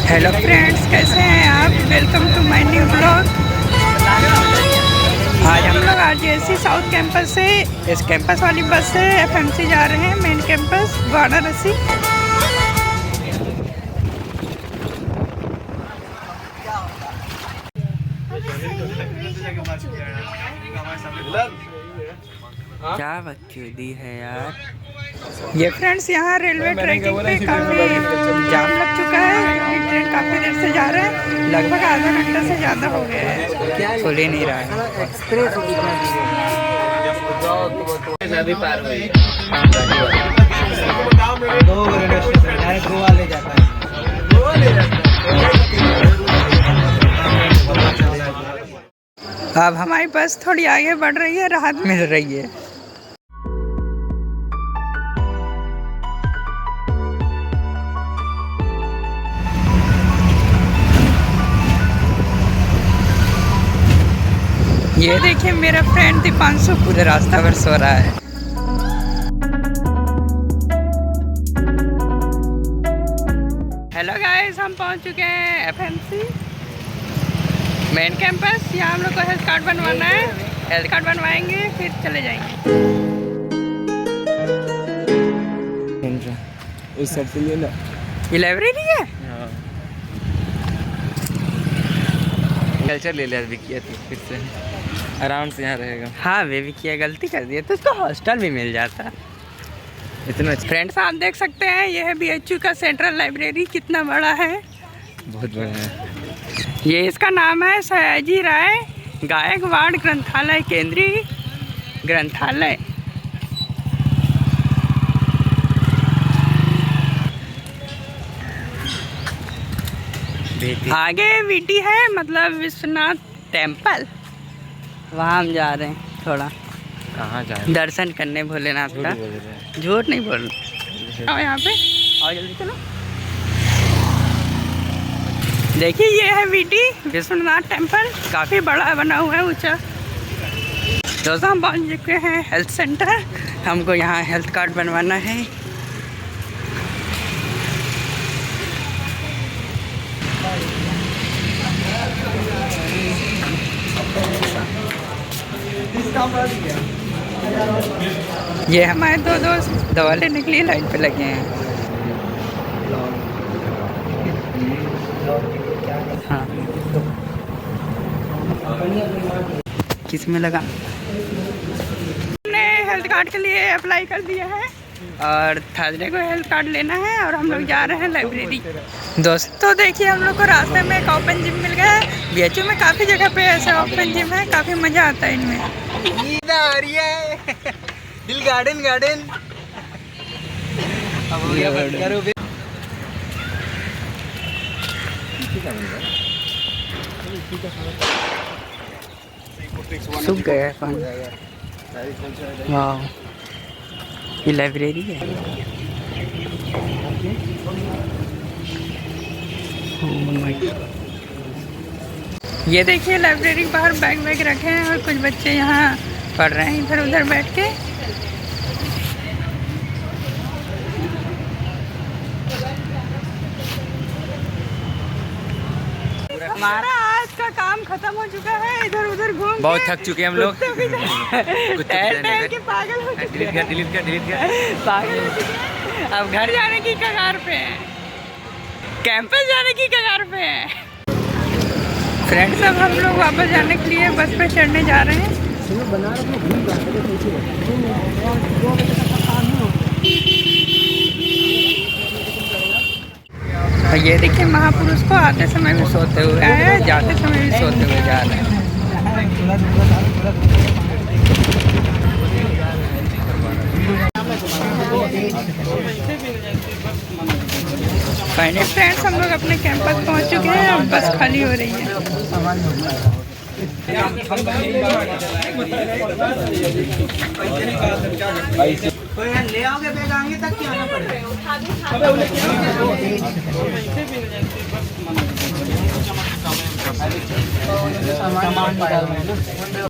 Hello friends, कैसे हैं आप? Welcome to my new blog. आज हम लोग आरजीएससी साउथ कैंपस से इस कैंपस वाली बस से एफएमसी जा रहे हैं, मेन कैंपस वाराणसी। क्या बकचोदी है यार ये। फ्रेंड्स, यहाँ रेलवे ट्रैकिंग पे काफ़ी जाम लग चुका है। ट्रेन काफ़ी देर से जा रहा है, लगभग आधा घंटा से ज़्यादा हो गया है, खुल ही नहीं रहा है। अब हमारी बस थोड़ी आगे बढ़ रही है, राहत मिल रही है। ये देखिए, मेरा फ्रेंड दीपांशु पूरे रास्ता भर सो रहा है। हेलो गाइस, हम पहुंच चुके हैं एफएमसी मेन कैंपस। यहाँ हम लोग को हेल्थ कार्ड बनवाना है। हेल्थ कार्ड बनवाएंगे, फिर चले जाएंगे। उस साइड से लेना। ये लाइब्रेरी है। कल्चर ले लिया विकिया थी, फिर से आराम से यहाँ रहेगा। हाँ, वे भी किया, गलती कर दी तो इसको हॉस्टल भी मिल जाता। इतना फ्रेंड्स, आप देख सकते हैं, ये है बीएचयू का सेंट्रल लाइब्रेरी। कितना बड़ा है, बहुत बड़ा है। ये इसका नाम है सयाजी राय गायकवाड़ ग्रंथालय, केंद्रीय ग्रंथालय। आगे वीटी है, मतलब विश्वनाथ टेम्पल। वहाँ हम जा रहे हैं, थोड़ा कहाँ जा रहे? दर्शन करने भोलेनाथ का। झूठ नहीं बोल रहे। और यहाँ पे और जल्दी चलो। देखिए, ये है वीटी विश्वनाथ टेम्पल, काफ़ी बड़ा बना हुआ है, ऊंचा। दोस्तों, हम पहुँच चुके हैं हेल्थ सेंटर। हमको यहाँ हेल्थ कार्ड बनवाना है। ये हमारे दो दोस्त दवा लेने के लिए लाइन पे लगे हैं। हाँ, किस में लगा? हमने हेल्थ कार्ड के लिए अप्लाई कर दिया है और थर्सडे को हेल्थ कार्ड लेना है और हम लोग जा रहे हैं लाइब्रेरी। दोस्तों देखिए, हम लोग को रास्ते में एक ओपन जिम मिल गया है। बीएचयू में काफ़ी जगह पे ऐसा ओपन जिम है, काफ़ी मज़ा आता है इनमें। हिल गार्डन गार्डन सूख गया है पानी। वाह, ये लाइब्रेरी है। ये देखिए, लाइब्रेरी के बाहर बैग वैग रखे हैं और कुछ बच्चे यहाँ पढ़ रहे हैं इधर उधर बैठ के। हमारा आज का काम खत्म हो चुका है। इधर उधर घूम बहुत थक चुके हैं हम लोग। पागल हो चुके हैं। डिलीट कर। पागल हो चुके हैं। अब घर जाने की कगार पे हैं, कैंपस जाने की कगार पे हैं। फ्रेंड्स, अब हम लोग वापस जाने के लिए बस पे चढ़ने जा रहे हैं। और ये देखिए, महापुरुष को आते समय भी सोते हुए आए, जाते समय भी सोते हुए जा रहे हैं। फाइनली फ्रेंड्स, हम लोग अपने कैंपस पहुंच चुके हैं। अब बस खाली हो रही है। ले आओगे बैग, आगे तक क्या आना पड़ेगा।